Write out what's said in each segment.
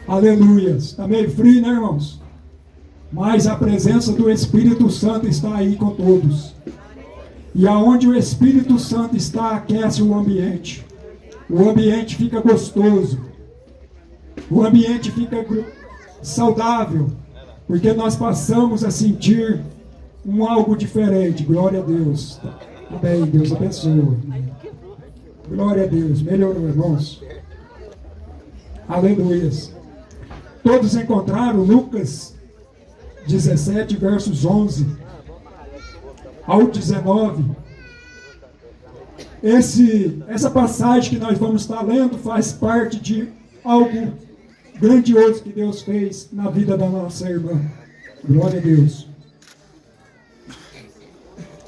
Aleluias. Está meio frio, né, irmãos? Mas a presença do Espírito Santo está aí com todos. E aonde o Espírito Santo está, aquece o ambiente. O ambiente fica gostoso. O ambiente fica saudável. Porque nós passamos a sentir algo diferente. Glória a Deus. Amém. Deus abençoe. Glória a Deus. Melhorou, irmãos. Aleluias. Todos encontraram Lucas 17, versos 11 ao 19. Essa passagem que nós vamos estar lendo faz parte de algo grandioso que Deus fez na vida da nossa irmã. Glória a Deus.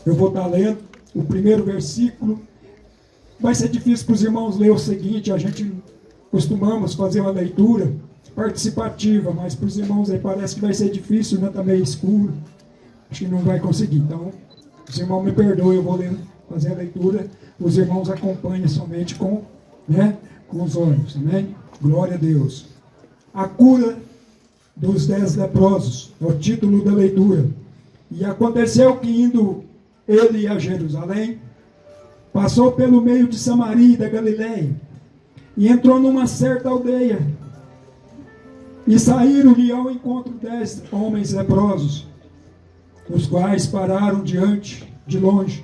Eu vou estar lendo o primeiro versículo. Vai ser difícil para os irmãos ler o seguinte. A gente costumamos fazer uma leitura participativa, mas para os irmãos aí parece que vai ser difícil, né? Está meio escuro. Acho que não vai conseguir. Então, os irmãos me perdoem, eu vou fazer a leitura. Os irmãos acompanhem somente com os olhos. Amém? Glória a Deus. A cura dos 10 leprosos é o título da leitura. E aconteceu que, indo ele a Jerusalém, passou pelo meio de Samaria e da Galileia, e entrou numa certa aldeia. E saíram-lhe ao encontro 10 homens leprosos, os quais pararam diante, de longe,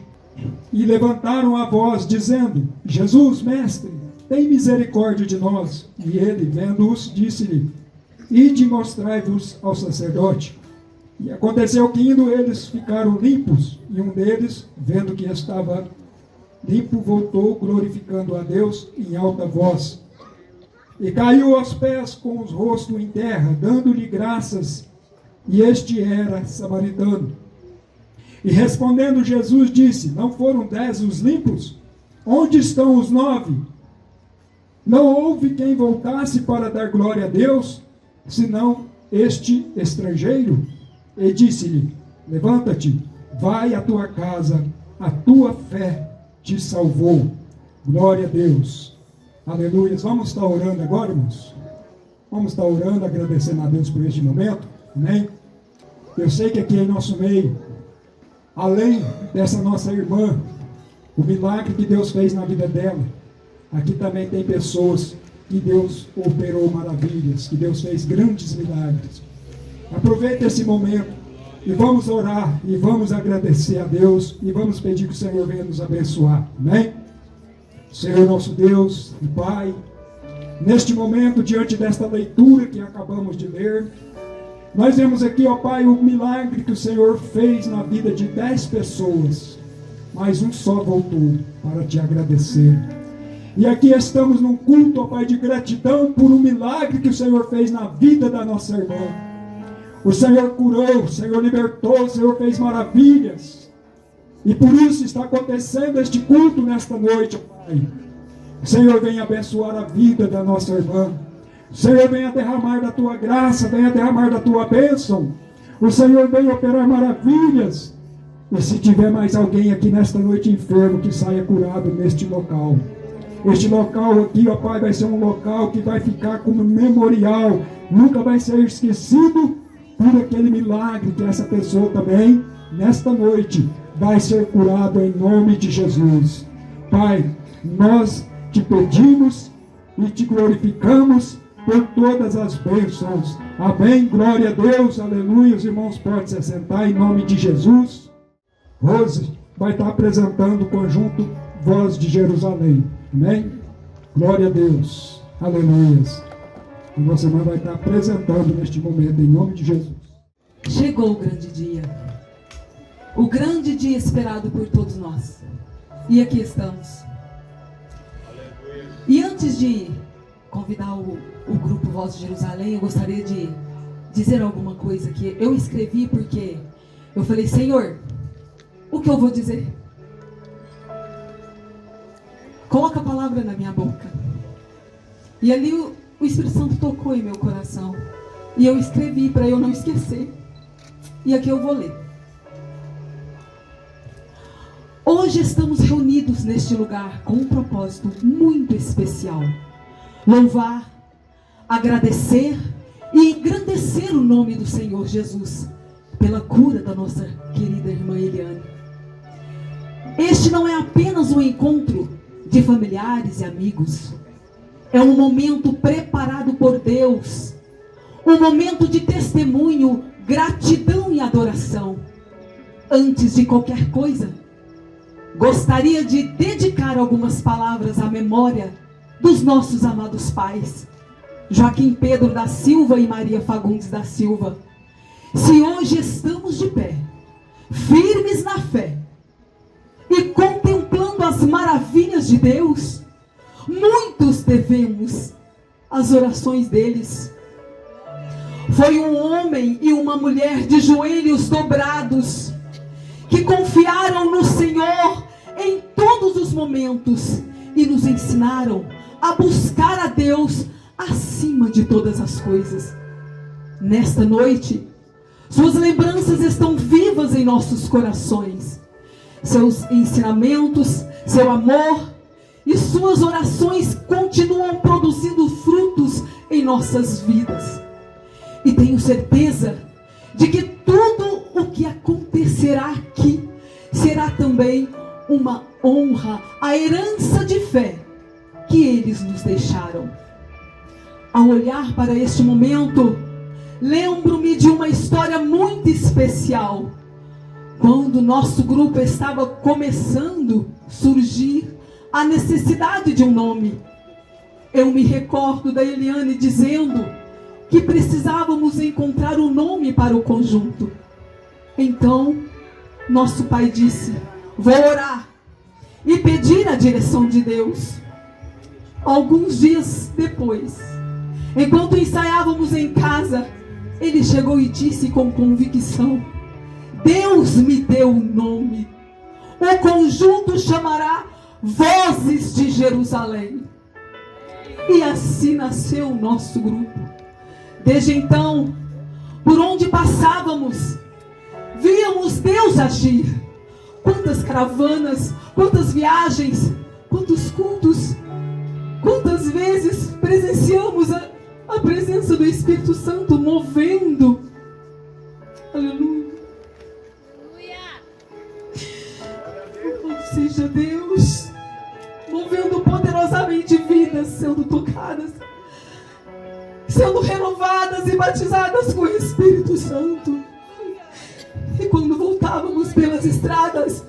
e levantaram a voz, dizendo: Jesus, mestre, tem misericórdia de nós. E ele, vendo-os, disse-lhe: ide, mostrai-vos ao sacerdote. E aconteceu que, indo eles, ficaram limpos, e um deles, vendo que estava limpo, voltou, glorificando a Deus em alta voz. E caiu aos pés com os rostos em terra, dando-lhe graças, e este era samaritano. E respondendo Jesus disse: não foram 10 os limpos? Onde estão os 9? Não houve quem voltasse para dar glória a Deus, senão este estrangeiro? E disse-lhe: levanta-te, vai à tua casa, a tua fé te salvou. Glória a Deus. Aleluia. Vamos estar orando agora, irmãos? Vamos estar orando, agradecendo a Deus por este momento. Amém? Eu sei que aqui em nosso meio, além dessa nossa irmã, o milagre que Deus fez na vida dela, aqui também tem pessoas que Deus operou maravilhas, que Deus fez grandes milagres. Aproveita esse momento e vamos orar e vamos agradecer a Deus e vamos pedir que o Senhor venha nos abençoar. Amém? Senhor nosso Deus e Pai, neste momento, diante desta leitura que acabamos de ler, nós vemos aqui, ó Pai, o milagre que o Senhor fez na vida de 10 pessoas, mas um só voltou para te agradecer. E aqui estamos num culto, ó Pai, de gratidão por um milagre que o Senhor fez na vida da nossa irmã. O Senhor curou, o Senhor libertou, o Senhor fez maravilhas. E por isso está acontecendo este culto nesta noite, Pai. O Senhor venha abençoar a vida da nossa irmã. O Senhor venha derramar da tua graça, venha derramar da tua bênção. O Senhor venha operar maravilhas. E se tiver mais alguém aqui nesta noite enfermo, que saia curado neste local. Este local aqui, ó Pai, vai ser um local que vai ficar como memorial. Nunca vai ser esquecido por aquele milagre que essa pessoa também, nesta noite, vai ser curado em nome de Jesus. Pai, nós te pedimos e te glorificamos por todas as bênçãos. Amém? Glória a Deus, aleluia. Os irmãos podem se assentar em nome de Jesus. Rose vai estar apresentando o conjunto Voz de Jerusalém. Amém? Glória a Deus, aleluia. A nossa irmã vai estar apresentando neste momento em nome de Jesus. Chegou o grande dia. O grande dia esperado por todos nós. E aqui estamos. E antes de convidar o grupo Voz de Jerusalém, eu gostaria de dizer alguma coisa que eu escrevi, porque eu falei: Senhor, o que eu vou dizer? Coloca a palavra na minha boca. E ali o Espírito Santo tocou em meu coração. E eu escrevi para eu não esquecer. E aqui eu vou ler. Hoje estamos reunidos neste lugar com um propósito muito especial: louvar, agradecer e engrandecer o nome do Senhor Jesus pela cura da nossa querida irmã Eliane. Este não é apenas um encontro de familiares e amigos. É um momento preparado por Deus. Um momento de testemunho, gratidão e adoração. Antes de qualquer coisa, gostaria de dedicar algumas palavras à memória dos nossos amados pais, Joaquim Pedro da Silva e Maria Fagundes da Silva. Se hoje estamos de pé, firmes na fé, e contemplando as maravilhas de Deus, muitos devemos as orações deles. Foi um homem e uma mulher de joelhos dobrados, que confiaram no Senhor em todos os momentos e nos ensinaram a buscar a Deus acima de todas as coisas. Nesta noite, suas lembranças estão vivas em nossos corações. Seus ensinamentos, seu amor e suas orações continuam produzindo frutos em nossas vidas. E tenho certeza de que tudo o que acontecerá aqui será também uma honra, a herança de fé que eles nos deixaram. Ao olhar para este momento, lembro-me de uma história muito especial. Quando nosso grupo estava começando a surgir a necessidade de um nome, eu me recordo da Eliane dizendo que precisávamos encontrar um nome para o conjunto. Então, nosso pai disse: vou orar e pedir a direção de Deus. Alguns dias depois, enquanto ensaiávamos em casa, ele chegou e disse com convicção: Deus me deu um nome. O conjunto chamará Vozes de Jerusalém. E assim nasceu o nosso grupo. Desde então, por onde passávamos, víamos Deus agir. Quantas caravanas, quantas viagens, quantos cultos, quantas vezes presenciamos a presença do Espírito Santo movendo. Aleluia. Louvado seja Deus, movendo poderosamente vidas sendo tocadas, sendo renovadas e batizadas com o Espírito Santo. E quando voltávamos pelas estradas,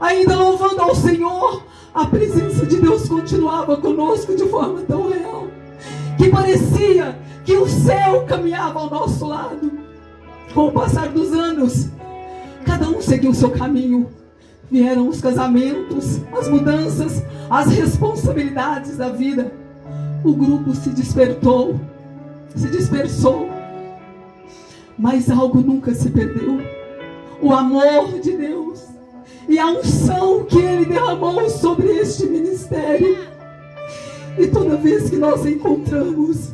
ainda louvando ao Senhor, a presença de Deus continuava conosco de forma tão real, que parecia que o céu caminhava ao nosso lado. Com o passar dos anos, cada um seguiu o seu caminho. Vieram os casamentos, as mudanças, as responsabilidades da vida. O grupo se dispersou, mas algo nunca se perdeu: o amor de Deus e a unção que Ele derramou sobre este ministério. E toda vez que nós encontramos,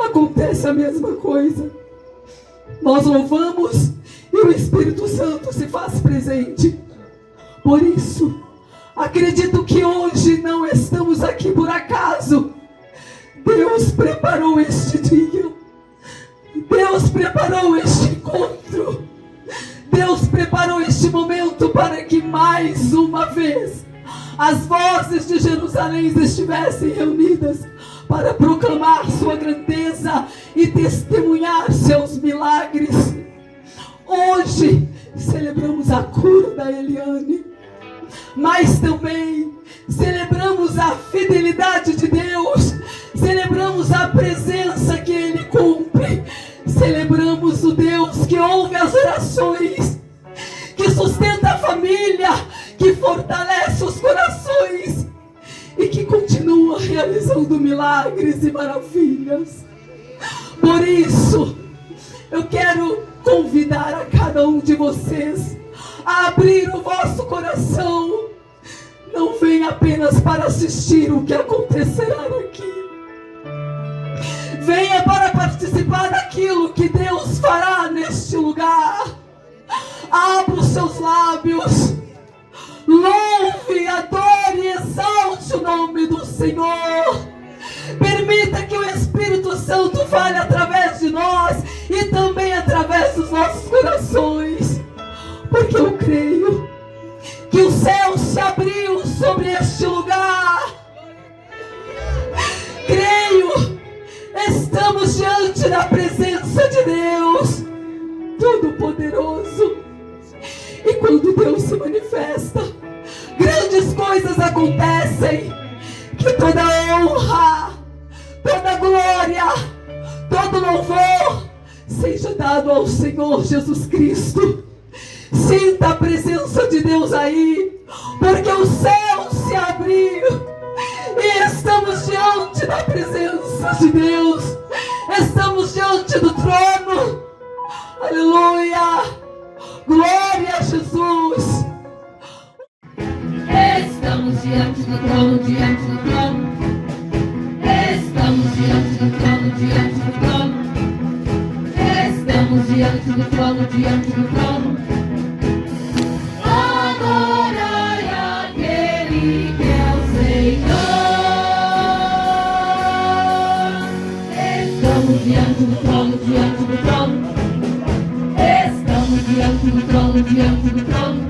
acontece a mesma coisa. Nós louvamos e o Espírito Santo se faz presente. Por isso, acredito que hoje não estamos aqui por acaso. Deus preparou este dia. Deus preparou este encontro. Deus preparou este momento para que mais uma vez as vozes de Jerusalém estivessem reunidas para proclamar sua grandeza e testemunhar seus milagres. Hoje celebramos a cura da Eliane, mas também celebramos a fidelidade de Deus, celebramos a presença que Ele cumpre, celebramos o Deus que ouve as orações, que sustenta a família, que fortalece os corações e que continua realizando milagres e maravilhas. Por isso, eu quero convidar a cada um de vocês a abrir o vosso coração. Não venha apenas para assistir o que acontecerá aqui. Venha para participar daquilo que Deus fará neste lugar. Abra os seus lábios. Louve, adore e exalte o nome do Senhor. Permita que o Espírito Santo manifesta, grandes coisas acontecem. Que toda honra, toda glória, todo louvor seja dado ao Senhor Jesus Cristo. Sinta a presença de Deus aí, porque o céu se abriu e estamos diante da presença de Deus. Estamos diante do trono. Aleluia! Glória a Jesus! Estamos diante do trono, diante do trono. Estamos diante do trono, diante do trono. Estamos diante do trono, diante do trono. Adorai aquele que é o Senhor. Estamos diante do trono, diante do trono. Estamos diante do trono, diante do trono.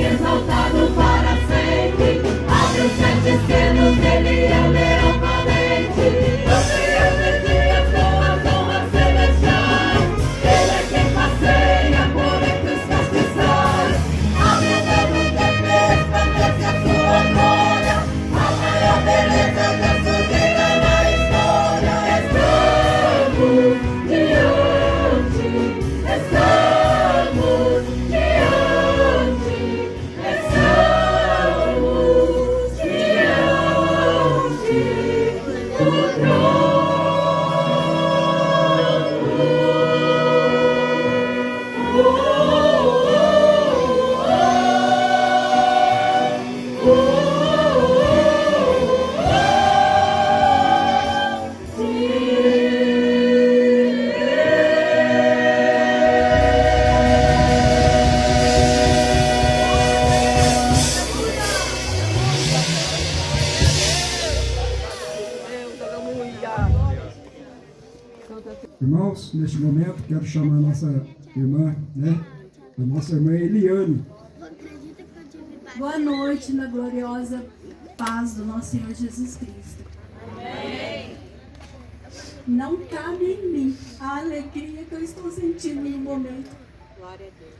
Exaltado para sempre, abre os sete Irmãos, neste momento quero chamar a nossa irmã, a nossa irmã Eliane. Boa noite na gloriosa paz do nosso Senhor Jesus Cristo. Amém. Não cabe em mim a alegria que eu estou sentindo no momento. Glória a Deus.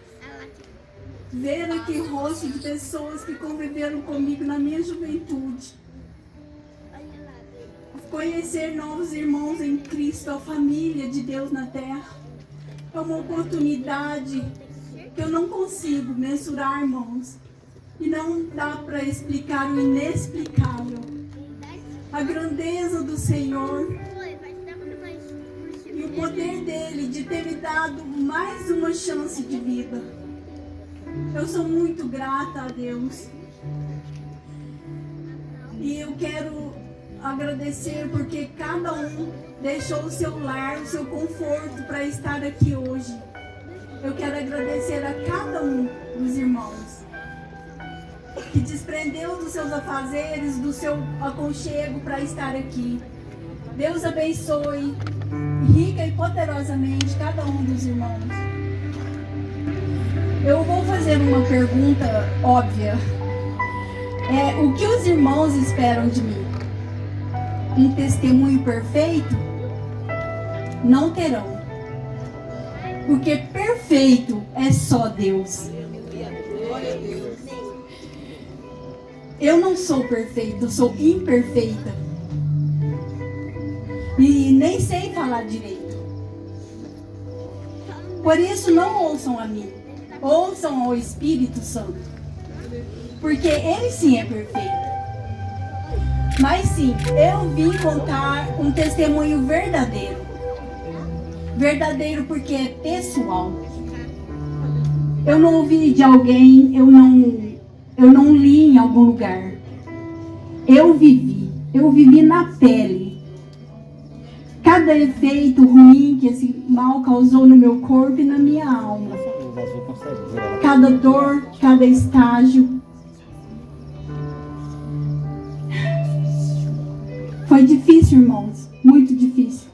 Ver aqui rosto de pessoas que conviveram comigo na minha juventude. Conhecer novos irmãos em Cristo, a família de Deus na terra. É uma oportunidade que eu não consigo mensurar, irmãos. E não dá para explicar o inexplicável. A grandeza do Senhor e o poder dele de ter me dado mais uma chance de vida. Eu sou muito grata a Deus. E eu quero agradecer porque cada um deixou o seu lar, o seu conforto para estar aqui hoje. Eu quero agradecer a cada um dos irmãos que desprendeu dos seus afazeres, do seu aconchego para estar aqui. Deus abençoe rica e poderosamente cada um dos irmãos. Eu vou fazer uma pergunta óbvia. O que os irmãos esperam de mim? Um testemunho perfeito? Não terão. Porque perfeito é só Deus. Eu não sou perfeita, eu sou imperfeita. E nem sei falar direito. Por isso não ouçam a mim. Ouçam ao Espírito Santo. Porque ele sim é perfeito. Mas sim, eu vim contar um testemunho verdadeiro. Verdadeiro porque é pessoal. Eu não ouvi de alguém, eu não li em algum lugar. Eu vivi na pele. Cada efeito ruim que esse mal causou no meu corpo e na minha alma. Cada dor, cada estágio. Foi difícil, irmãos, muito difícil.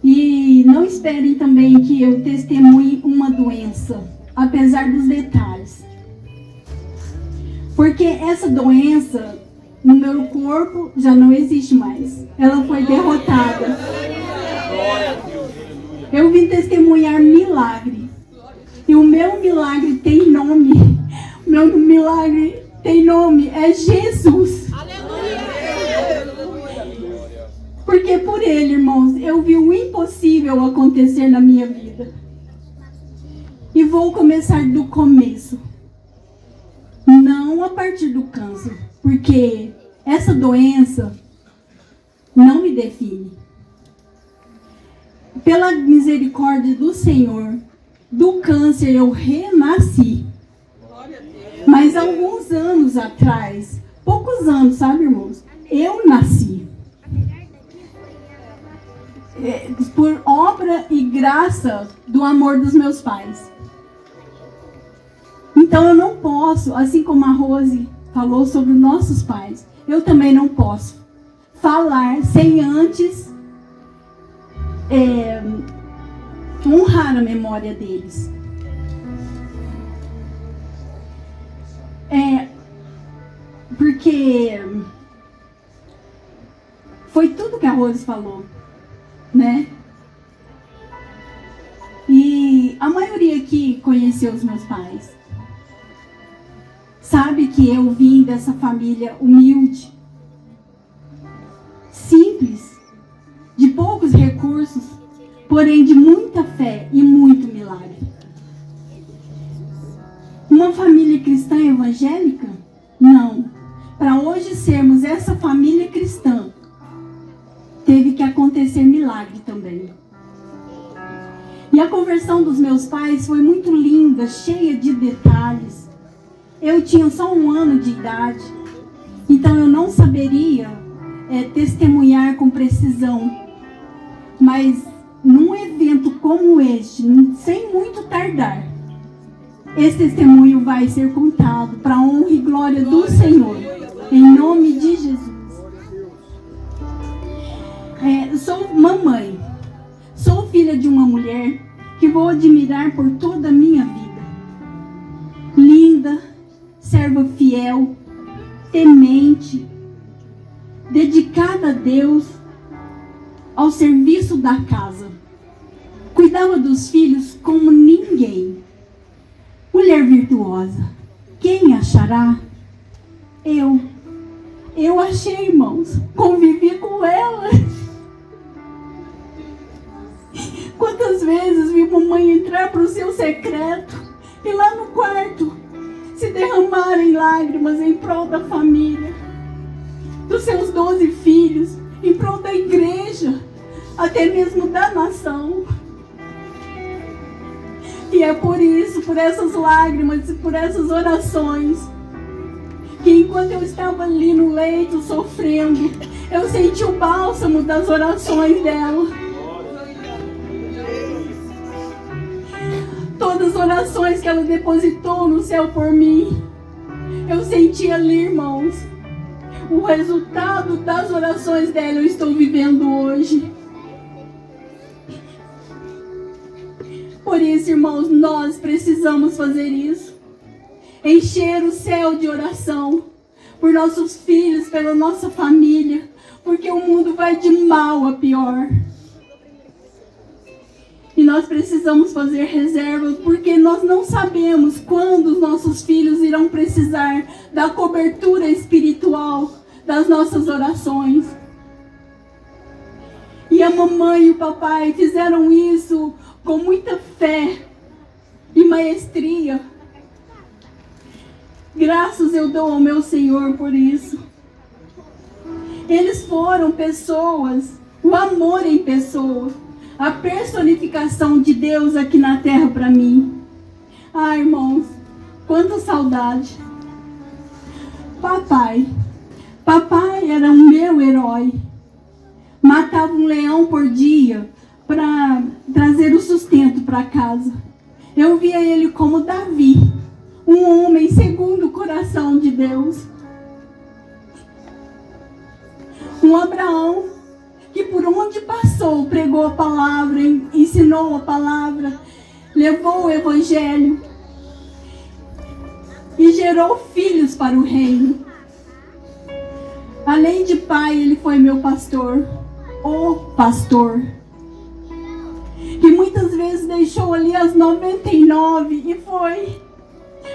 E não esperem também que eu testemunhe uma doença, apesar dos detalhes. Porque essa doença no meu corpo já não existe mais. Ela foi derrotada. Eu vim testemunhar milagre. E o meu milagre tem nome. O meu milagre tem nome, é Jesus. Porque por ele, irmãos, eu vi o impossível acontecer na minha vida. E vou começar do começo. Não a partir do câncer. Porque essa doença não me define. Pela misericórdia do Senhor, do câncer eu renasci. Mas alguns anos atrás, poucos anos, sabe, irmãos? Eu nasci. Por obra e graça do amor dos meus pais. Então eu não posso, assim como a Rose falou sobre nossos pais, eu também não posso falar sem antes honrar a memória deles. Porque foi tudo que a Rose falou, né? E a maioria aqui conheceu os meus pais. Sabe que eu vim dessa família humilde, simples, de poucos recursos, porém de muita fé e muito milagre. Uma família cristã evangélica? Não. Para hoje sermos essa família cristã, teve que acontecer milagre também. E a conversão dos meus pais foi muito linda, cheia de detalhes. Eu tinha só 1 ano de idade, então eu não saberia testemunhar com precisão. Mas num evento como este, sem muito tardar, esse testemunho vai ser contado para a honra e glória do Senhor, em nome de Jesus. sou mamãe. Sou filha de uma mulher que vou admirar por toda a minha vida. Linda, serva fiel, temente, dedicada a Deus, ao serviço da casa. Cuidava dos filhos como ninguém. Mulher virtuosa, quem achará? Eu achei, irmãos. Convivi com ela. Quantas vezes vi mamãe entrar para o seu secreto e lá no quarto se derramar em lágrimas em prol da família, dos seus 12 filhos, em prol da igreja, até mesmo da nação. E é por isso, por essas lágrimas e por essas orações, que enquanto eu estava ali no leito sofrendo, eu senti o bálsamo das orações dela. Todas as orações que ela depositou no céu por mim, eu senti ali, irmãos. O resultado das orações dela eu estou vivendo hoje. Por isso, irmãos, nós precisamos fazer isso. Encher o céu de oração por nossos filhos, pela nossa família, porque o mundo vai de mal a pior. E nós precisamos fazer reservas, porque nós não sabemos quando os nossos filhos irão precisar da cobertura espiritual das nossas orações. E a mamãe e o papai fizeram isso com muita fé e maestria. Graças eu dou ao meu Senhor por isso. Eles foram pessoas, o amor em pessoa, a personificação de Deus aqui na terra para mim. Ah, irmãos, quanta saudade. Papai era o meu herói. Matava um leão por dia para trazer o sustento para casa. Eu via ele como Davi, um homem segundo o coração de Deus. Um Abraão que por onde passou pregou a palavra, ensinou a palavra, levou o evangelho e gerou filhos para o reino. Além de pai, ele foi meu pastor, o pastor, que muitas vezes deixou ali as 99 e foi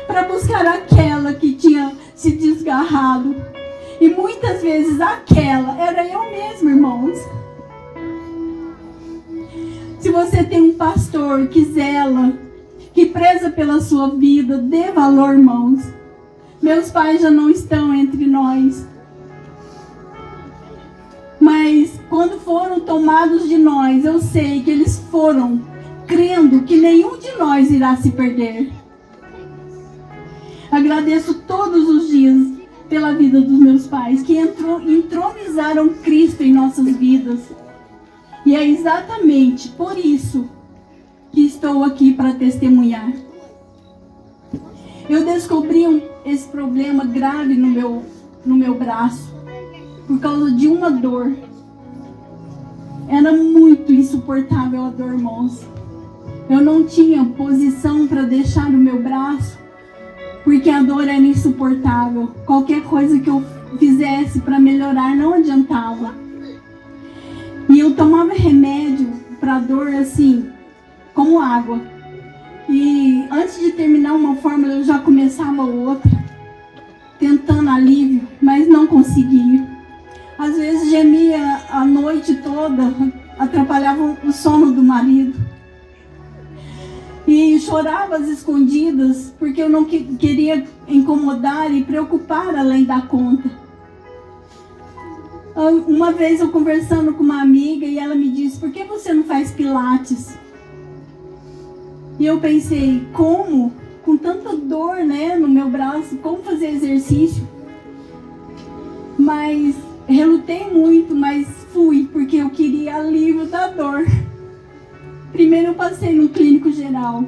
para buscar aquela que tinha se desgarrado. E muitas vezes aquela era eu mesma, irmãos. Se você tem um pastor que zela, que preza pela sua vida, dê valor, irmãos. Meus pais já não estão entre nós. Mas quando foram tomados de nós, eu sei que eles foram crendo que nenhum de nós irá se perder. Agradeço todos os dias pela vida dos meus pais, que entronizaram Cristo em nossas vidas. E é exatamente por isso que estou aqui para testemunhar. Eu descobri esse problema grave no meu braço, por causa de uma dor. Era muito insuportável a dor, irmãos. Eu não tinha posição para deixar o meu braço, porque a dor era insuportável. Qualquer coisa que eu fizesse para melhorar não adiantava. E eu tomava remédio para dor assim, como água. E antes de terminar uma fórmula eu já começava outra, tentando alívio, mas não conseguia. Às vezes gemia a noite toda, atrapalhava o sono do marido. E chorava às escondidas, porque eu não queria incomodar e preocupar além da conta. Uma vez eu conversando com uma amiga e ela me disse: por que você não faz pilates? E eu pensei, como? Com tanta dor, né, no meu braço, como fazer exercício? Mas relutei muito, mas fui, porque eu queria alívio da dor. Primeiro eu passei no clínico geral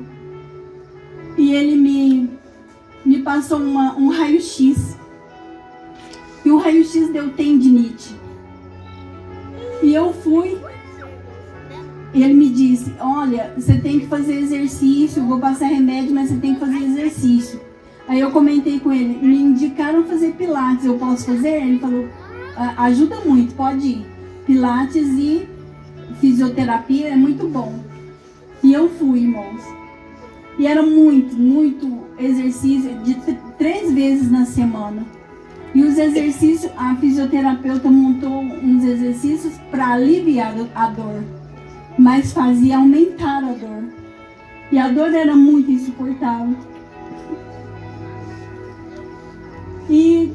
e ele me passou um raio-x. E o raio-x deu tendinite. E eu fui. Ele me disse, olha, você tem que fazer exercício, vou passar remédio, mas você tem que fazer exercício. Aí eu comentei com ele, me indicaram fazer pilates, eu posso fazer? Ele falou, ajuda muito, pode ir. Pilates e fisioterapia é muito bom. E eu fui, irmãos. E era muito exercício, de 3 vezes na semana. E os exercícios, a fisioterapeuta montou uns exercícios para aliviar a dor, mas fazia aumentar a dor. E a dor era muito insuportável. E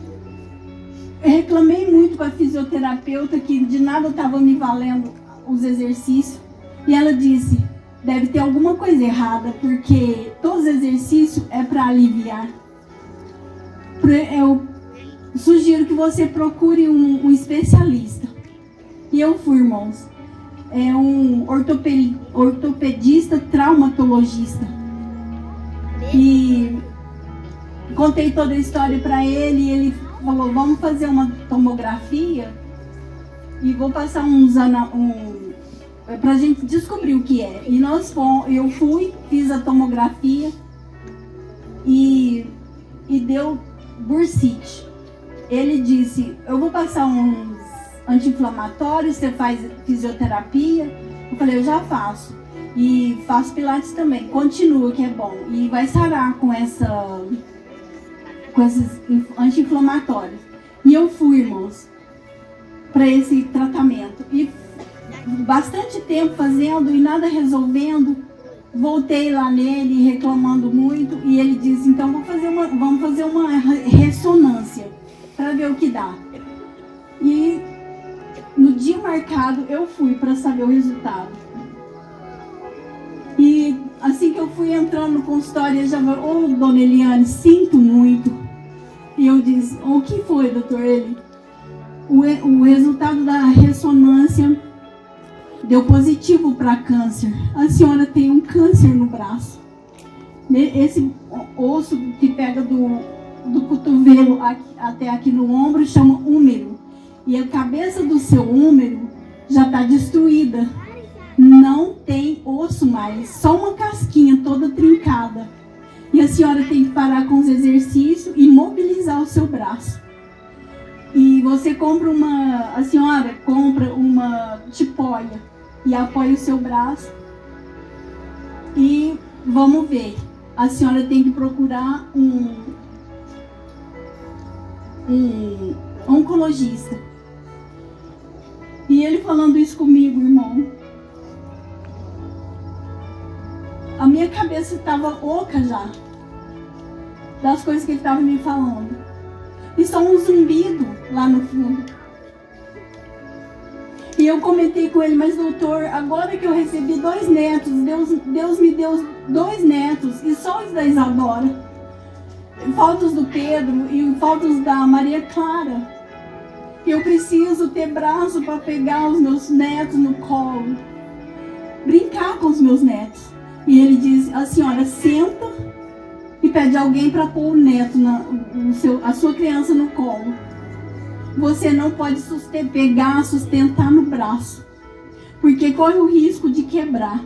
reclamei muito com a fisioterapeuta que de nada estava me valendo os exercícios. E ela disse, deve ter alguma coisa errada, porque todos os exercícios é para aliviar. Eu sugiro que você procure um especialista. E eu fui, irmãos. É um ortopedista traumatologista. E contei toda a história para ele e ele falou, vamos fazer uma tomografia e vou passar pra gente descobrir o que é. E eu fui, fiz a tomografia e deu bursite. Ele disse, eu vou passar uns anti-inflamatórios, você faz fisioterapia? Eu falei, eu já faço. E faço pilates também, continua que é bom. E vai sarar com esses anti-inflamatórios. E eu fui, irmãos, para esse tratamento. E bastante tempo fazendo e nada resolvendo. Voltei lá nele reclamando muito. E ele disse, então vamos fazer uma ressonância para ver o que dá. E no dia marcado eu fui para saber o resultado. E assim que eu fui entrando no consultório, ele já falou, dona Eliane, sinto muito. E eu disse, o que foi, doutor? Ele, o resultado da ressonância deu positivo para câncer. A senhora tem um câncer no braço. Esse osso que pega do cotovelo até aqui no ombro chama úmero. E a cabeça do seu úmero já está destruída. Não tem osso mais, só uma casquinha toda trincada. E a senhora tem que parar com os exercícios e mobilizar o seu braço. E você a senhora compra uma tipóia e apoia o seu braço. E vamos ver, a senhora tem que procurar um oncologista. E ele falando isso comigo, irmão, a minha cabeça estava oca já, das coisas que ele estava me falando. E só um zumbido lá no fundo. E eu comentei com ele, mas doutor, agora que eu recebi 2 netos, Deus me deu 2 netos, e só os da Isadora. Falta os do Pedro e falta os da Maria Clara. Eu preciso ter braço para pegar os meus netos no colo, brincar com os meus netos. E ele diz, a senhora senta e pede alguém para pôr o neto, a sua criança no colo. Você não pode sustentar no braço, porque corre o risco de quebrar.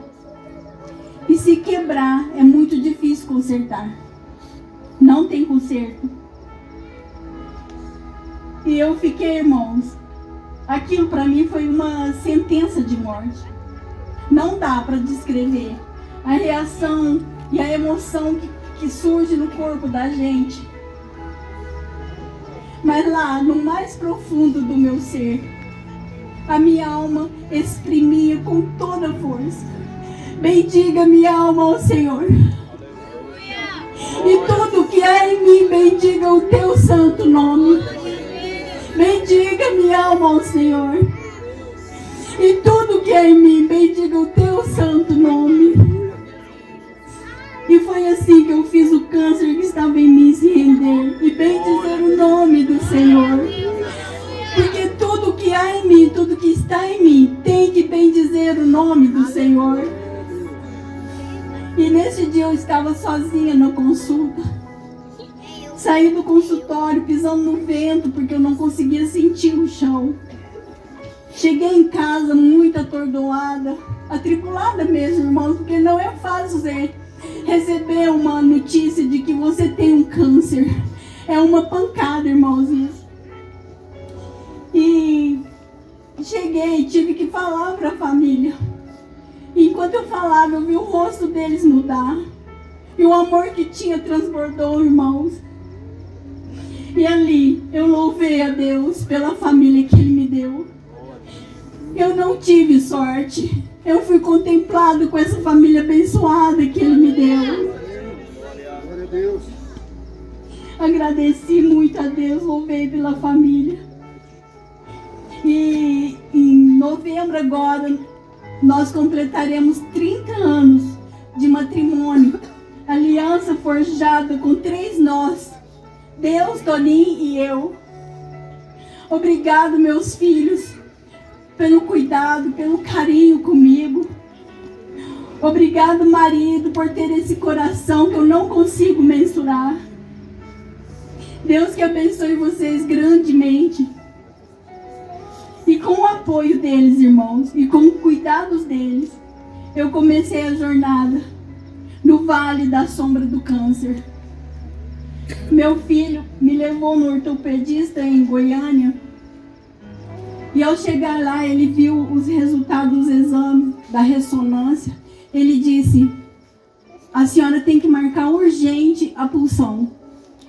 E se quebrar, é muito difícil consertar. Não tem conserto. E eu fiquei, irmãos, aquilo para mim foi uma sentença de morte. Não dá para descrever a reação e a emoção que surge no corpo da gente. Mas lá, no mais profundo do meu ser, a minha alma exprimia com toda a força: bendiga minha alma ao Senhor. E tudo que há em mim, bendiga o teu santo nome. Bendiga minha alma ao Senhor. E tudo que há em mim, bendiga o teu santo nome. E foi assim que eu fiz o câncer que estava em mim se render e bendizer o nome do Senhor. Porque tudo que há em mim, tudo que está em mim, tem que bendizer o nome do Senhor. E nesse dia eu estava sozinha na consulta. Saí do consultório pisando no vento porque eu não conseguia sentir o chão. Cheguei em casa muito atordoada, atribulada mesmo, irmãos, porque não é fácil receber uma notícia de que você tem um câncer. É uma pancada, irmãos, isso. E cheguei, tive que falar para a família. Enquanto eu falava, eu vi o rosto deles mudar. E o amor que tinha transbordou, irmãos. E ali, eu louvei a Deus pela família que Ele me deu. Eu não tive sorte. Eu fui contemplado com essa família abençoada que Ele me deu. Glória a Deus. Agradeci muito a Deus, louvei pela família. E em novembro agora, nós completaremos 30 anos de matrimônio. Aliança forjada com 3 nós. Deus, Toninho e eu. Obrigado, meus filhos, pelo cuidado, pelo carinho comigo. Obrigado, marido, por ter esse coração que eu não consigo mensurar. Deus que abençoe vocês grandemente. E com o apoio deles, irmãos, e com os cuidados deles, eu comecei a jornada no Vale da Sombra do Câncer. Meu filho me levou no ortopedista em Goiânia. E ao chegar lá, ele viu os resultados dos exames, da ressonância. Ele disse: a senhora tem que marcar urgente a punção.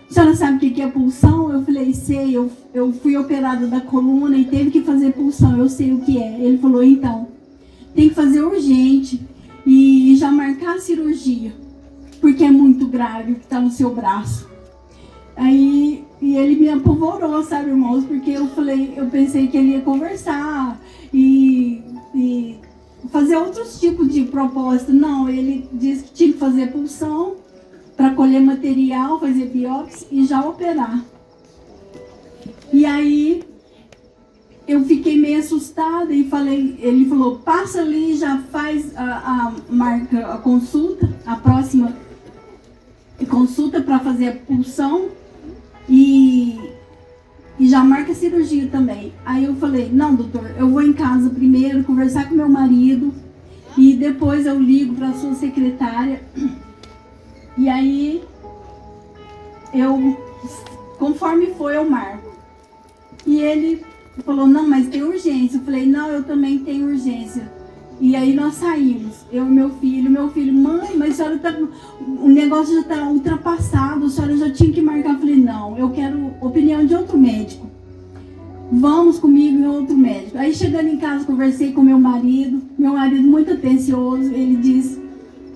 A senhora sabe o que é punção? Eu falei: sei, eu fui operada da coluna e teve que fazer punção, eu sei o que é. Ele falou: então, tem que fazer urgente e já marcar a cirurgia, porque é muito grave o que está no seu braço. Aí, e ele me apavorou, sabe, irmãos, porque eu pensei que ele ia conversar e fazer outros tipos de proposta. Não, ele disse que tinha que fazer punção para colher material, fazer biópsia e já operar. E aí eu fiquei meio assustada e ele falou: passa ali, já faz marca a consulta, a próxima consulta para fazer a punção e já marca a cirurgia também. Aí eu falei: não, doutor, eu vou em casa primeiro conversar com meu marido e depois eu ligo para a sua secretária. E aí, conforme foi, eu marco. E ele falou: não, mas tem urgência. Eu falei: não, eu também tenho urgência. E aí nós saímos, eu e meu filho: mãe, mas a senhora o negócio já está ultrapassado, a senhora já tinha que marcar. Eu falei: não, eu quero opinião de outro médico. Vamos comigo em outro médico. Aí chegando em casa, conversei com meu marido muito atencioso. Ele disse: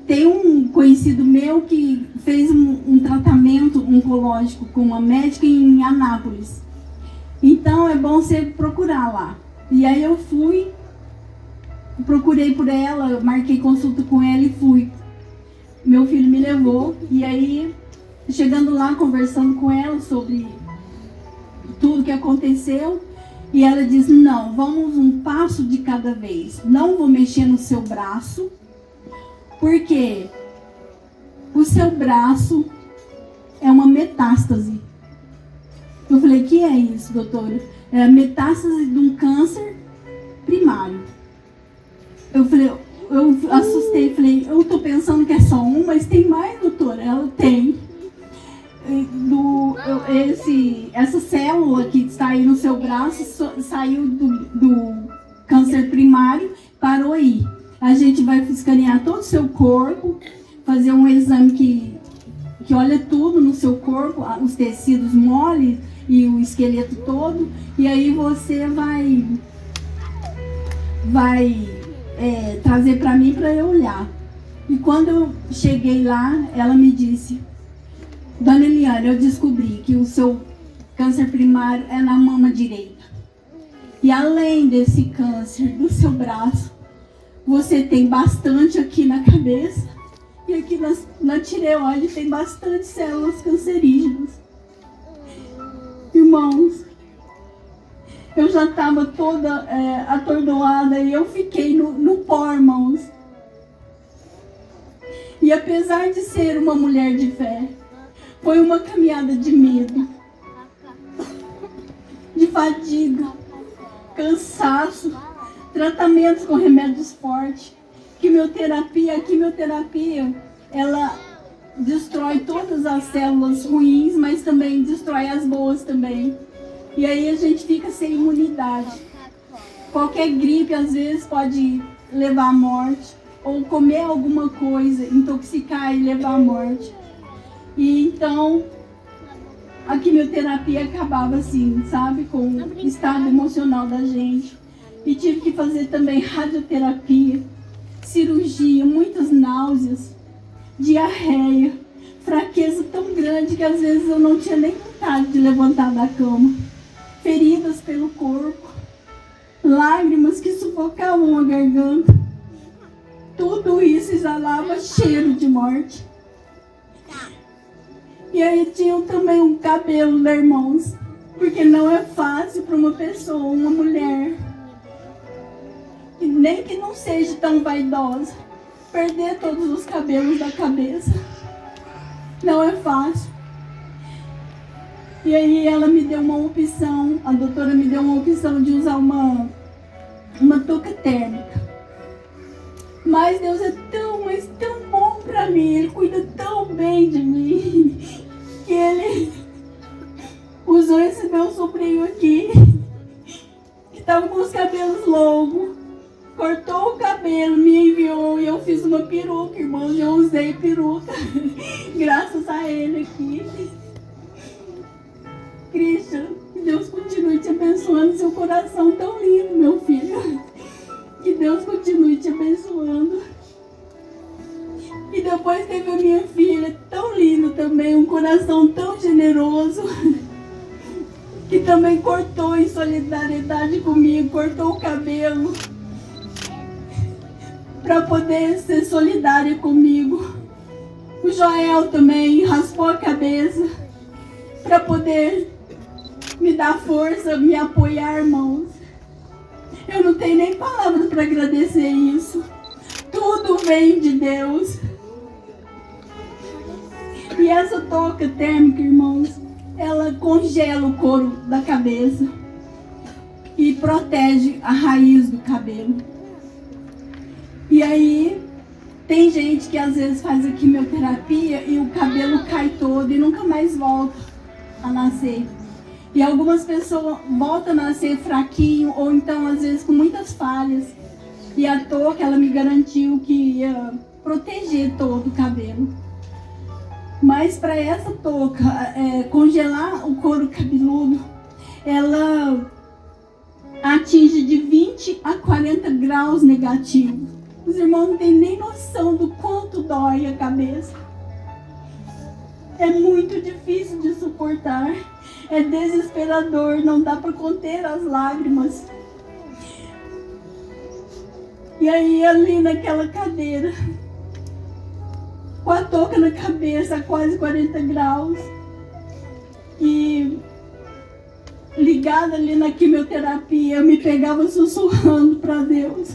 tem um conhecido meu que fez um tratamento oncológico com uma médica em Anápolis. Então é bom você procurar lá. E aí eu fui, procurei por ela, marquei consulta com ela e fui. Meu filho me levou e aí, chegando lá, conversando com ela sobre tudo que aconteceu, e ela disse: não, vamos um passo de cada vez. Não vou mexer no seu braço, porque o seu braço é uma metástase. Eu falei: que é isso, doutora? É a metástase de um câncer primário. Eu falei, eu assustei, falei: eu tô pensando que é só um, mas tem mais, doutora? Ela tem. Essa célula que está aí no seu braço saiu do câncer primário, parou aí. A gente vai escanear todo o seu corpo, fazer um exame que olha tudo no seu corpo, os tecidos moles e o esqueleto todo, e aí você vai trazer para mim para eu olhar. E quando eu cheguei lá, ela me disse: dona Eliane, eu descobri que o seu câncer primário é na mama direita. E além desse câncer do seu braço, você tem bastante aqui na cabeça e aqui na tireoide tem bastante células cancerígenas. Irmãos, eu já estava toda atordoada e eu fiquei no pó, irmãos. E apesar de ser uma mulher de fé, foi uma caminhada de medo, de fadiga, cansaço, tratamentos com remédios fortes, quimioterapia. A quimioterapia, ela destrói todas as células ruins, mas também destrói as boas também. E aí a gente fica sem imunidade. Qualquer gripe às vezes pode levar à morte, ou comer alguma coisa, intoxicar e levar à morte. E então a quimioterapia acabava assim, sabe, com o estado emocional da gente. E tive que fazer também radioterapia, cirurgia, muitas náuseas, diarreia, fraqueza tão grande que às vezes eu não tinha nem vontade de levantar da cama. Feridas pelo corpo, lágrimas que sufocavam a garganta. Tudo isso exalava cheiro de morte. E aí tinha também um cabelo, né, irmãos? Porque não é fácil para uma pessoa, uma mulher, nem que não seja tão vaidosa, perder todos os cabelos da cabeça. Não é fácil. E aí ela me deu uma opção, a doutora me deu uma opção de usar uma touca térmica. Mas Deus é mas tão bom para mim, Ele cuida tão bem de mim, que Ele usou esse meu sobrinho aqui, que estava com os cabelos longos, cortou o cabelo, me enviou e eu fiz uma peruca, irmãos, eu usei peruca, graças a ele aqui. Christian, que Deus continue te abençoando, seu coração tão lindo, meu filho. Que Deus continue te abençoando. E depois teve a minha filha, tão linda também, um coração tão generoso, que também cortou em solidariedade comigo, cortou o cabelo, para poder ser solidária comigo. O Joel também raspou a cabeça, para poder me dar força, me apoiar, irmãos. Eu não tenho nem palavras para agradecer isso. Tudo vem de Deus. E essa touca térmica, irmãos, ela congela o couro da cabeça e protege a raiz do cabelo. E aí, tem gente que às vezes faz a quimioterapia e o cabelo cai todo e nunca mais volta a nascer. E algumas pessoas voltam a nascer fraquinho, ou então às vezes com muitas falhas. E a touca, ela me garantiu que ia proteger todo o cabelo. Mas para essa touca congelar o couro cabeludo, ela atinge de 20 a 40 graus negativos. Os irmãos não têm nem noção do quanto dói a cabeça. É muito difícil de suportar. É desesperador, não dá para conter as lágrimas. E aí ali naquela cadeira, com a touca na cabeça a quase 40 graus, e ligada ali na quimioterapia, eu me pegava sussurrando para Deus: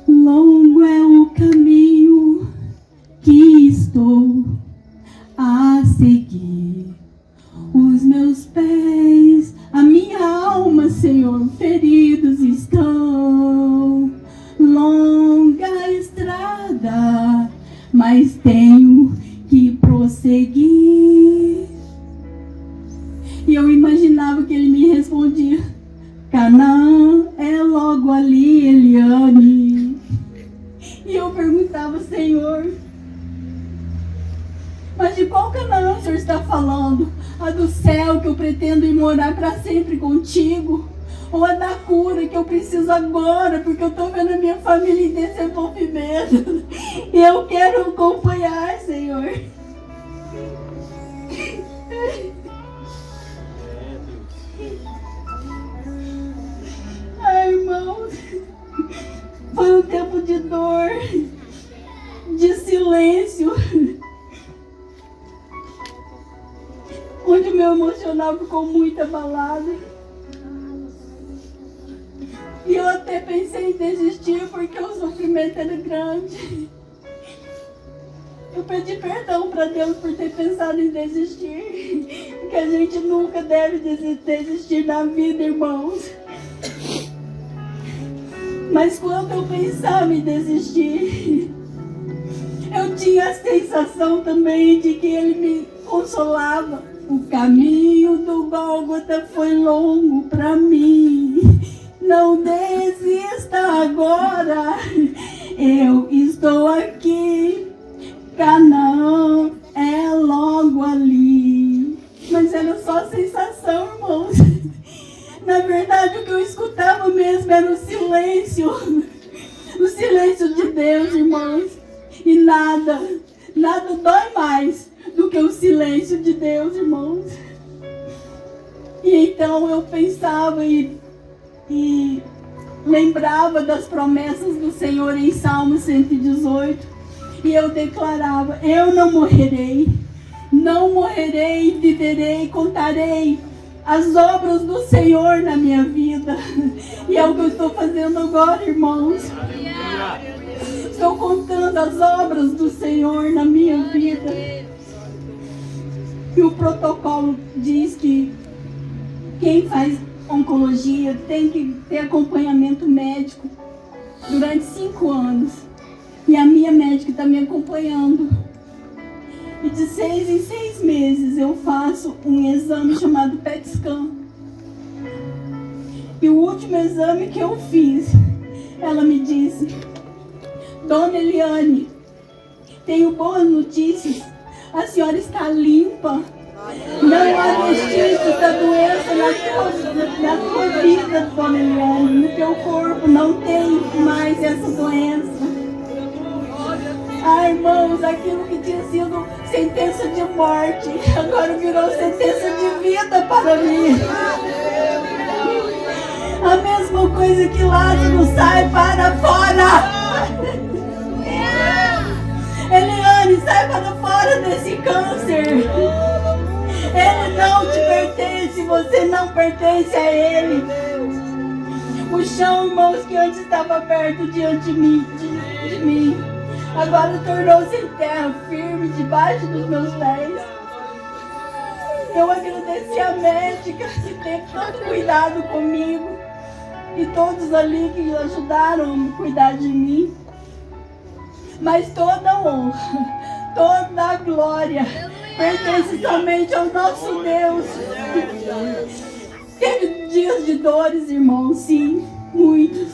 longo é o caminho que estou a seguir, os meus pés, a minha alma, Senhor, feridos estão. Longa estrada, mas tenho que prosseguir. E eu imaginava que ele me respondia: Canaã é logo ali, Eliane. E eu perguntava: Senhor, mas de qual Canaã o Senhor está falando? A do céu, que eu pretendo ir morar para sempre contigo? Ou a da cura, que eu preciso agora, porque eu estou vendo a minha família em desenvolvimento e eu quero acompanhar, Senhor? Ai, irmãos, foi um tempo de dor, de silêncio, onde o meu emocional ficou muito abalado. E eu até pensei em desistir porque o sofrimento era grande. Eu pedi perdão para Deus por ter pensado em desistir, porque a gente nunca deve desistir na vida, irmãos. Mas quando eu pensava em desistir, eu tinha a sensação também de que Ele me consolava. O caminho do Gólgota foi longo para mim. Não desista agora. Eu estou aqui. Canaã é logo ali. Mas era só sensação, irmãos. Na verdade, o que eu escutava mesmo era o silêncio. O silêncio de Deus, irmãos. E nada dói mais do que o silêncio de Deus, irmãos. E então eu pensava e lembrava das promessas do Senhor em Salmo 118. E eu declarava: eu não morrerei, viverei, contarei as obras do Senhor na minha vida. E é o que eu estou fazendo agora, irmãos. Estou contando as obras do Senhor na minha vida. E o protocolo diz que quem faz oncologia tem que ter acompanhamento médico durante 5 anos. E a minha médica está me acompanhando. E de 6 em 6 meses eu faço um exame chamado PET scan. E o último exame que eu fiz, ela me disse: Dona Eliane, tenho boas notícias. A senhora está limpa. Não há vestígios da doença na tua vida, Dona Eliane. No teu corpo não tem mais essa doença. Ah, irmãos, aquilo que tinha sido sentença de morte, agora virou sentença de vida para mim. A mesma coisa que Lázaro, sai para fora. Eliane, sai para fora desse câncer. Ele não te pertence, você não pertence a ele. O chão, irmãos, que antes estava aberto diante de mim, agora tornou-se em terra firme debaixo dos meus pés. Eu agradeci a médica que teve tanto cuidado comigo e todos ali que ajudaram a me cuidar de mim. Mas toda a honra, toda a glória pertence somente ao nosso Deus. Teve dias de dores, irmãos, sim, muitos.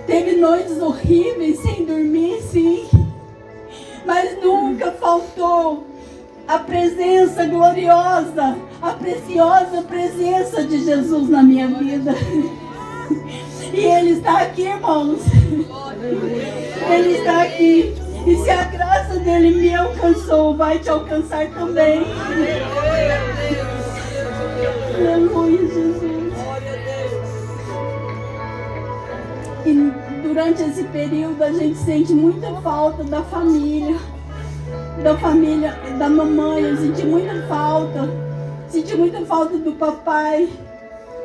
Teve noites horríveis sem dormir, sim. Mas nunca faltou a presença gloriosa, a preciosa presença de Jesus na minha vida. E Ele está aqui, irmãos. Ele está aqui. E se a graça dele me alcançou, vai te alcançar também. Aleluia, Jesus. E durante esse período a gente sente muita falta da família. Da mamãe, eu senti muita falta. Senti muita falta do papai.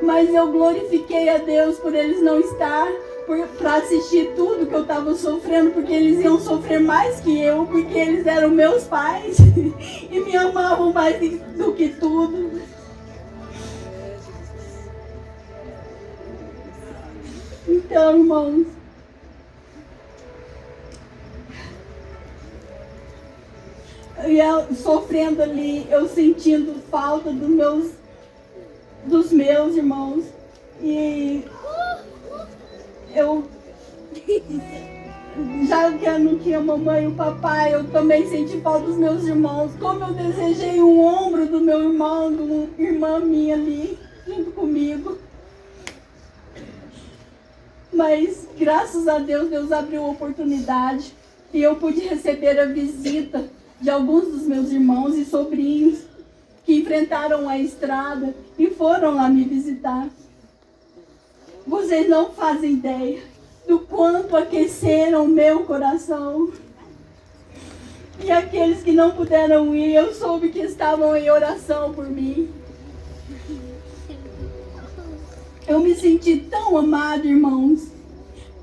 Mas eu glorifiquei a Deus por eles não estar, para assistir tudo que eu estava sofrendo, porque eles iam sofrer mais que eu, porque eles eram meus pais e me amavam mais do que tudo. Então, irmãos, eu sofrendo ali, eu sentindo falta dos meus irmãos, e eu, já que eu não tinha mamãe e o papai, eu também senti falta dos meus irmãos. Como eu desejei um ombro do meu irmão, de uma irmã minha ali, junto comigo. Mas, graças a Deus, Deus abriu a oportunidade e eu pude receber a visita de alguns dos meus irmãos e sobrinhos que enfrentaram a estrada e foram lá me visitar. Vocês não fazem ideia do quanto aqueceram o meu coração. E aqueles que não puderam ir, eu soube que estavam em oração por mim. Eu me senti tão amada, irmãos,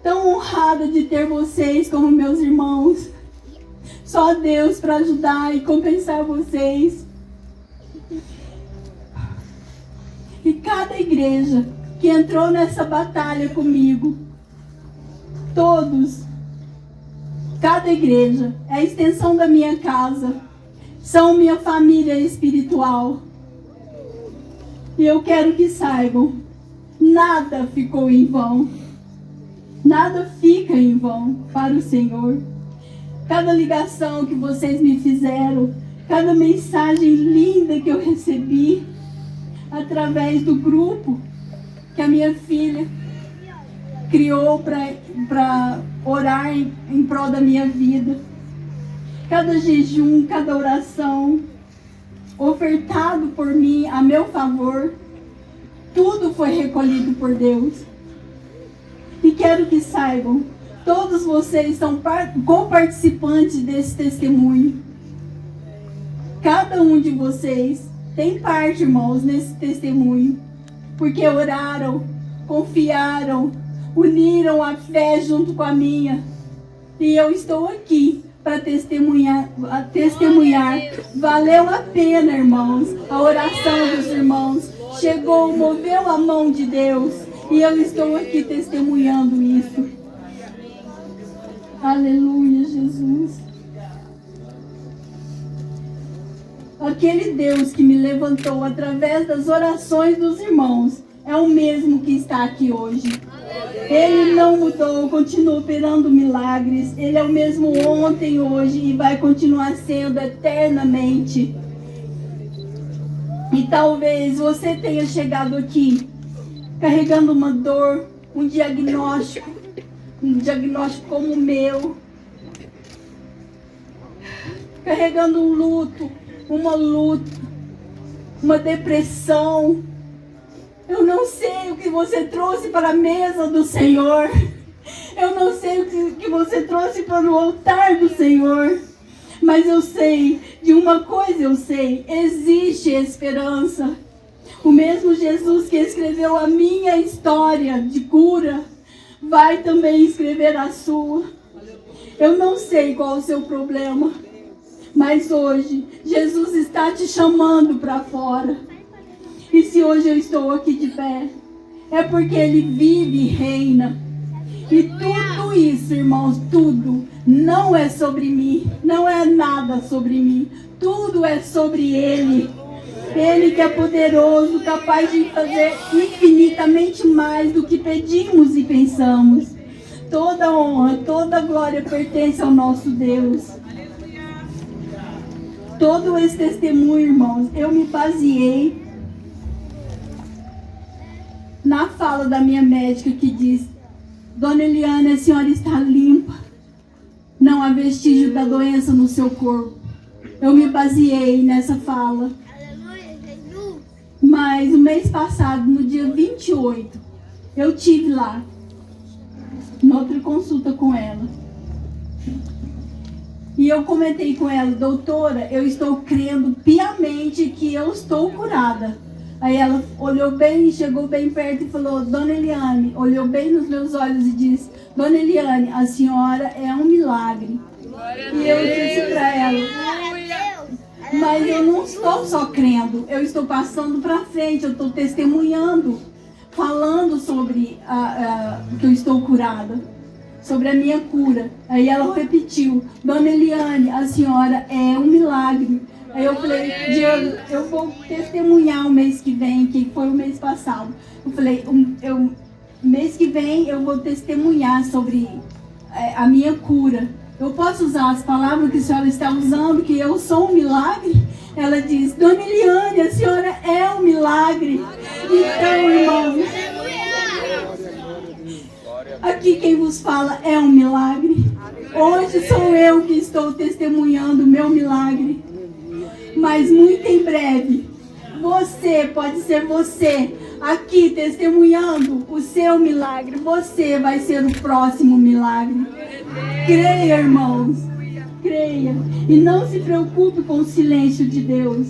tão honrada de ter vocês como meus irmãos. Só Deus para ajudar e compensar vocês. E cada igreja que entrou nessa batalha comigo, todos, cada igreja, é a extensão da minha casa, são minha família espiritual. E eu quero que saibam, nada ficou em vão. Nada fica em vão para o Senhor. Cada ligação que vocês me fizeram, cada mensagem linda que eu recebi, através do grupo que a minha filha criou para orar em prol da minha vida. Cada jejum, cada oração ofertado por mim a meu favor, tudo foi recolhido por Deus. E quero que saibam, todos vocês são co-participantes desse testemunho. Cada um de vocês tem parte, irmãos, nesse testemunho. Porque oraram, confiaram, uniram a fé junto com a minha. E eu estou aqui para testemunhar. Valeu a pena, irmãos, a oração dos irmãos. Chegou, moveu a mão de Deus. E eu estou aqui testemunhando isso. Aleluia, Jesus. Aquele Deus que me levantou através das orações dos irmãos é o mesmo que está aqui hoje. Ele não mudou, continua operando milagres. Ele é o mesmo ontem, hoje e vai continuar sendo eternamente. E talvez você tenha chegado aqui carregando uma dor, um diagnóstico como o meu, carregando um luto, uma luta, uma depressão. Eu não sei o que você trouxe para a mesa do Senhor. Eu não sei o que você trouxe para o altar do Senhor. Mas eu sei, de uma coisa eu sei, existe esperança. O mesmo Jesus que escreveu a minha história de cura, vai também escrever a sua. Eu não sei qual é o seu problema, mas hoje Jesus está te chamando para fora. E se hoje eu estou aqui de pé, é porque Ele vive e reina. E tudo isso, irmãos, tudo, não é sobre mim, não é nada sobre mim. Tudo é sobre Ele. Ele que é poderoso, capaz de fazer infinitamente mais do que pedimos e pensamos. Toda honra, toda glória pertence ao nosso Deus. Todo esse testemunho, irmãos, eu me baseei na fala da minha médica que diz: Dona Eliane, a senhora está limpa. Não há vestígio da doença no seu corpo. Eu me baseei nessa fala. Mas o mês passado, no dia 28, eu tive lá, em outra consulta com ela. E eu comentei com ela: doutora, eu estou crendo piamente que eu estou curada. Aí ela olhou bem, chegou bem perto e falou: Dona Eliane, olhou bem nos meus olhos e disse: Dona Eliane, a senhora é um milagre. E eu disse para ela: mas eu não estou só crendo, eu estou passando para frente, eu estou testemunhando, falando sobre que eu estou curada, sobre a minha cura. Aí ela repetiu: Dona Eliane, a senhora é um milagre. Aí eu falei: Diego, eu vou testemunhar o mês que vem, que foi o mês passado. Eu falei: mês que vem eu vou testemunhar sobre a minha cura. Eu posso usar as palavras que a senhora está usando, que eu sou um milagre? Ela diz: Dona Eliane, a senhora é um milagre. Então, irmãos, aqui quem vos fala é um milagre. Hoje sou eu que estou testemunhando o meu milagre. Mas muito em breve, você, pode ser você, aqui testemunhando o seu milagre. Você vai ser o próximo milagre. Creia, irmãos, creia. E não se preocupe com o silêncio de Deus,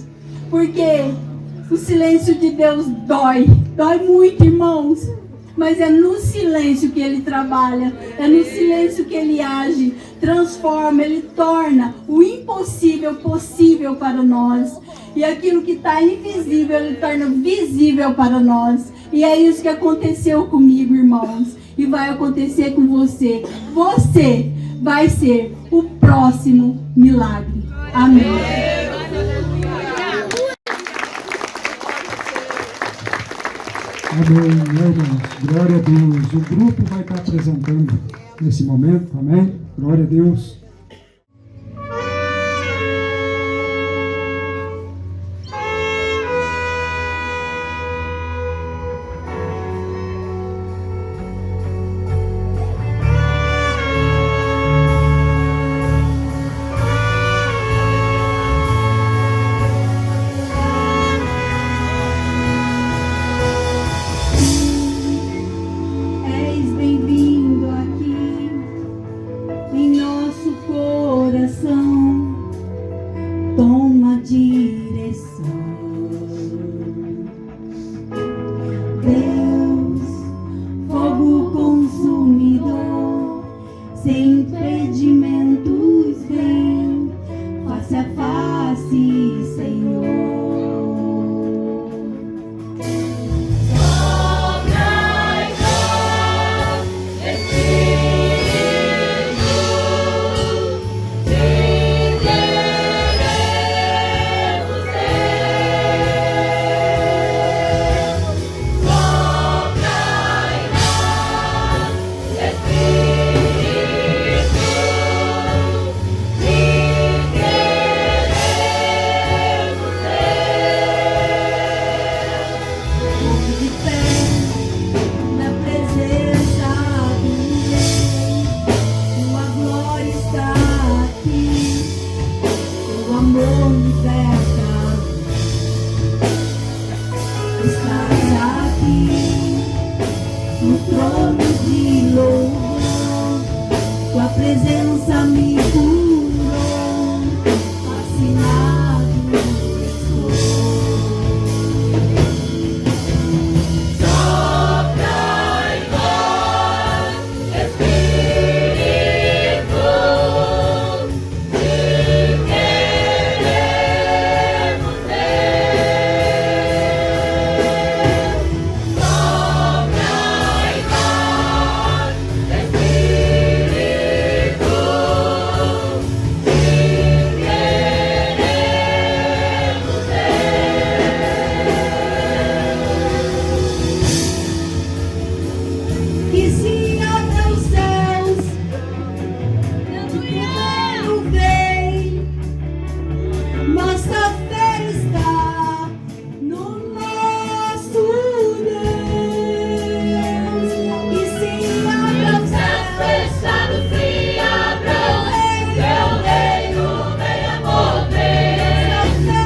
porque o silêncio de Deus dói muito, irmãos. Mas é no silêncio que Ele trabalha, é no silêncio que Ele age, transforma, Ele torna o impossível possível para nós. E aquilo que está invisível, Ele torna visível para nós. E é isso que aconteceu comigo, irmãos. e vai acontecer com você. Você vai ser o próximo milagre. Amém. Amém, irmãos. Glória a Deus. O grupo vai estar apresentando nesse momento, amém? Glória a Deus. És bem-vindo aqui em nosso coração. Toma a direção. Deus, fogo consumidor, sem impedimentos, vem face a face, Senhor. De pé na presença do Rei, tua glória está aqui, teu amor liberta. Estás aqui no trono de louvor, tua presença me curou, assinado estou. Que se abra os céus, teu reino vem, nossa fé está no nosso Deus. Que se abra os céus, Fechado se abram, teu reino venha mover.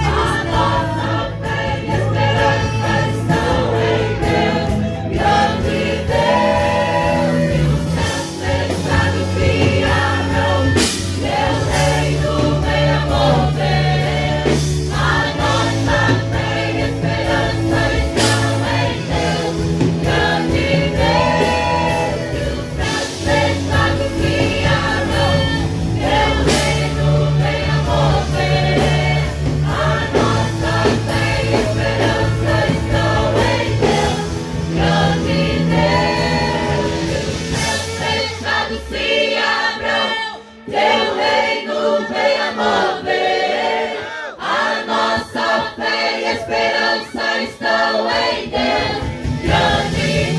A nossa fé e esperança estão em Deus, grande Deus. E os céus fechados se abram, teu reino venha mover. A nossa fé e esperança estão em Deus, grande Deus. E os céus fechados se abram, teu reino venha mover. A nossa fé e esperança estão em Deus, grande Deus. E os céus fechados se abram, teu reino venha mover. A nossa fé e esperança estão em Deus, grande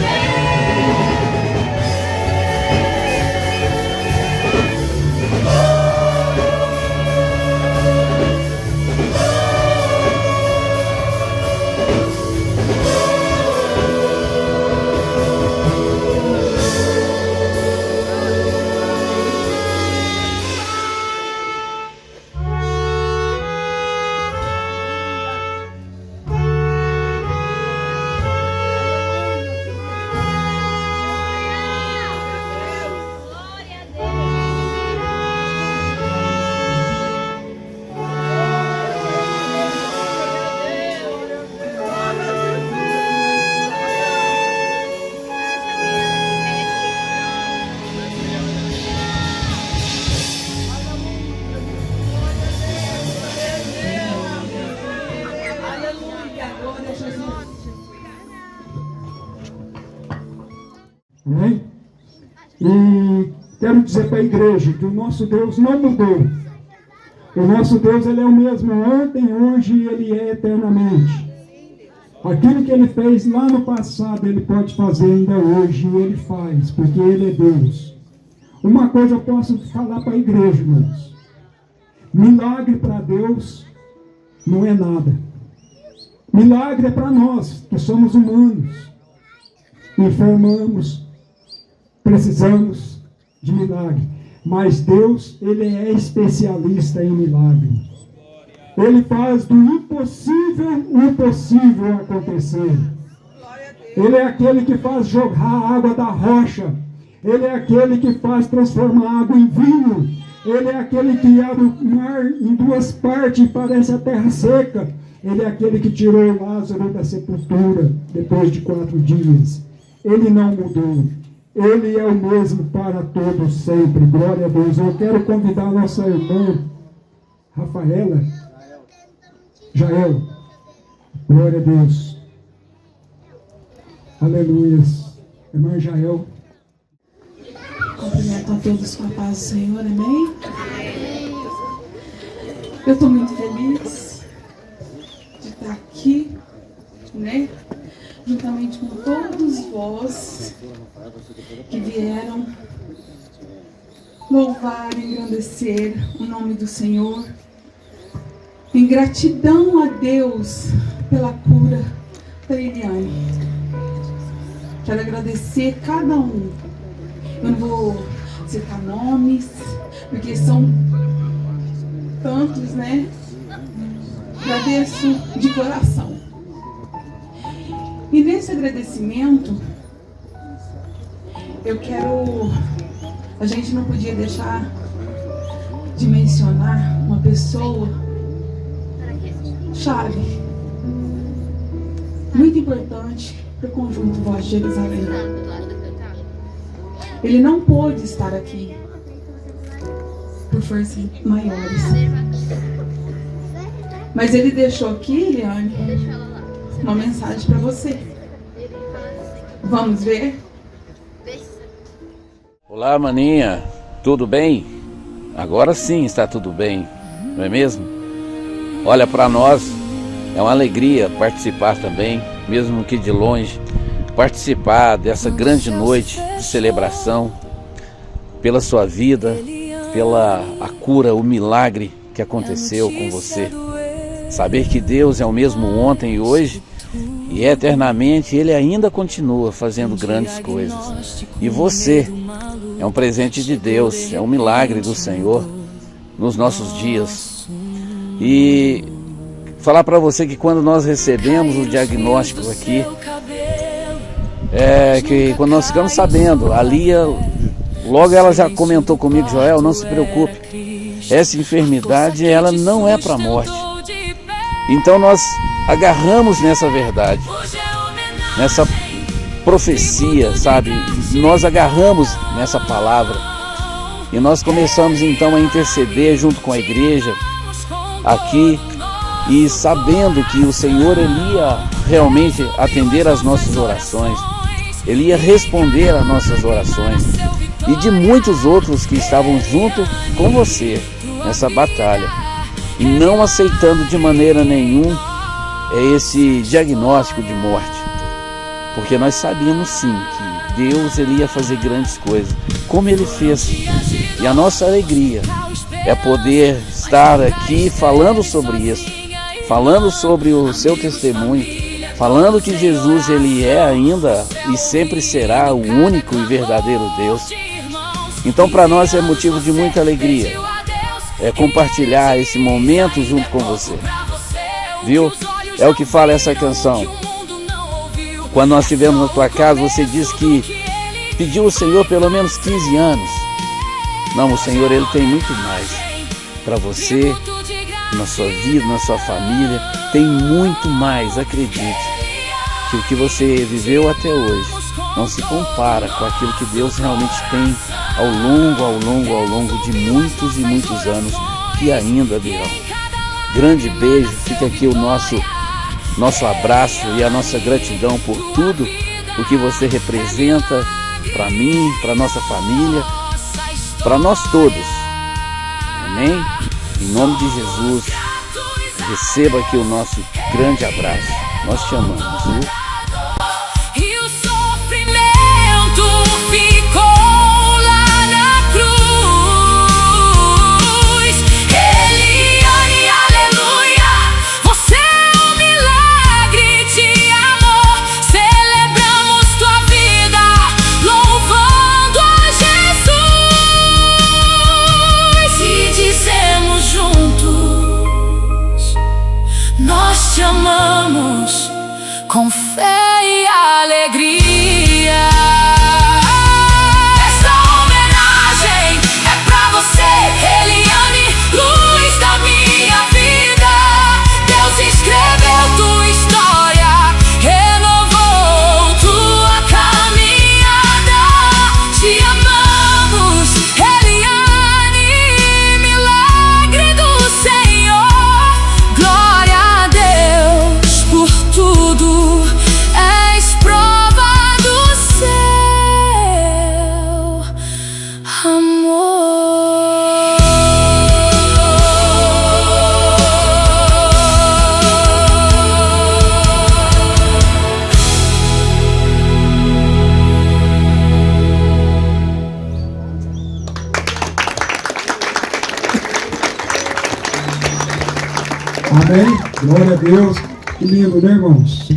Amém? E quero dizer para a igreja que o nosso Deus não mudou. O nosso Deus, ele é o mesmo ontem, hoje e ele é eternamente. Aquilo que ele fez lá no passado, ele pode fazer ainda hoje e ele faz, porque ele é Deus. Uma coisa eu posso falar para a igreja, irmãos. Milagre para Deus não é nada. Milagre é para nós, que somos humanos. Enfermamos, precisamos de milagre. Mas Deus, ele é especialista em milagre. Ele faz do impossível o possível acontecer. Ele é aquele que faz jorrar a água da rocha. Ele é aquele que faz transformar água em vinho. Ele é aquele que abre o mar em duas partes e parece a terra seca. Ele é aquele que tirou Lázaro da sepultura depois de 4 dias. Ele não mudou. Ele é o mesmo para todos sempre. Glória a Deus. Eu quero convidar a nossa irmã Jael. Glória a Deus. Aleluia. Irmã Jael. Cumprimento a todos com a paz do Senhor, amém? Eu estou muito feliz de estar aqui, né? Juntamente com todos vós que vieram louvar e engrandecer o nome do Senhor, em gratidão a Deus pela cura da Eliane. Quero agradecer cada um. Eu não vou citar nomes, porque são tantos, né? Agradeço de coração. E nesse agradecimento, a gente não podia deixar de mencionar uma pessoa chave, muito importante para o conjunto Voz de Jerusalém. Ele não pôde estar aqui por forças maiores, mas ele deixou aqui, Eliane, uma mensagem para você. Vamos ver? Olá, maninha, tudo bem? Agora sim está tudo bem, não é mesmo? Olha, para nós é uma alegria participar também, mesmo que de longe, participar dessa grande noite de celebração pela sua vida, pela a cura, o milagre que aconteceu com você. Saber que Deus é o mesmo ontem e hoje e eternamente Ele ainda continua fazendo grandes coisas. E você é um presente de Deus, é um milagre do Senhor nos nossos dias. E falar para você que quando nós recebemos o diagnóstico aqui, que quando nós ficamos sabendo, a Lia, logo ela já comentou comigo: Joel, não se preocupe, essa enfermidade ela não é para a morte. Então nós agarramos nessa verdade, nessa profecia, sabe? Nós agarramos nessa palavra e nós começamos então a interceder junto com a igreja aqui, e sabendo que o Senhor ele ia realmente atender às nossas orações, Ele ia responder às nossas orações e de muitos outros que estavam junto com você nessa batalha, e não aceitando de maneira nenhuma esse diagnóstico de morte, porque nós sabíamos sim que Deus ele ia fazer grandes coisas, como Ele fez. E a nossa alegria é poder estar aqui falando sobre isso, falando sobre o seu testemunho, falando que Jesus ele é ainda e sempre será o único e verdadeiro Deus. Então para nós é motivo de muita alegria compartilhar esse momento junto com você, viu? É o que fala essa canção. Quando nós estivemos na tua casa, você disse que pediu ao Senhor pelo menos 15 anos. Não, o Senhor ele tem muito mais para você, na sua vida, na sua família. Tem muito mais, acredite, que o que você viveu até hoje não se compara com aquilo que Deus realmente tem ao longo de muitos e muitos anos que ainda virão. Grande beijo, fica aqui o nosso abraço e a nossa gratidão por tudo o que você representa para mim, para nossa família, para nós todos. Amém? Em nome de Jesus, receba aqui o nosso grande abraço. Nós te amamos, viu? E o sofrimento ficou lá na cruz. Eliane, aleluia, você é um milagre de amor. Celebramos tua vida, louvando a Jesus. E dizemos juntos: nós te amamos com fé e alegria. Essa homenagem é pra você, Eliane, luz da minha vida. Deus escreveu tua história, renovou tua caminhada. Te amamos, Eliane, milagre do Senhor. Glória a Deus por tudo. És prova do seu amor. Amém? Glória a Deus. Que lindo, né, irmãos?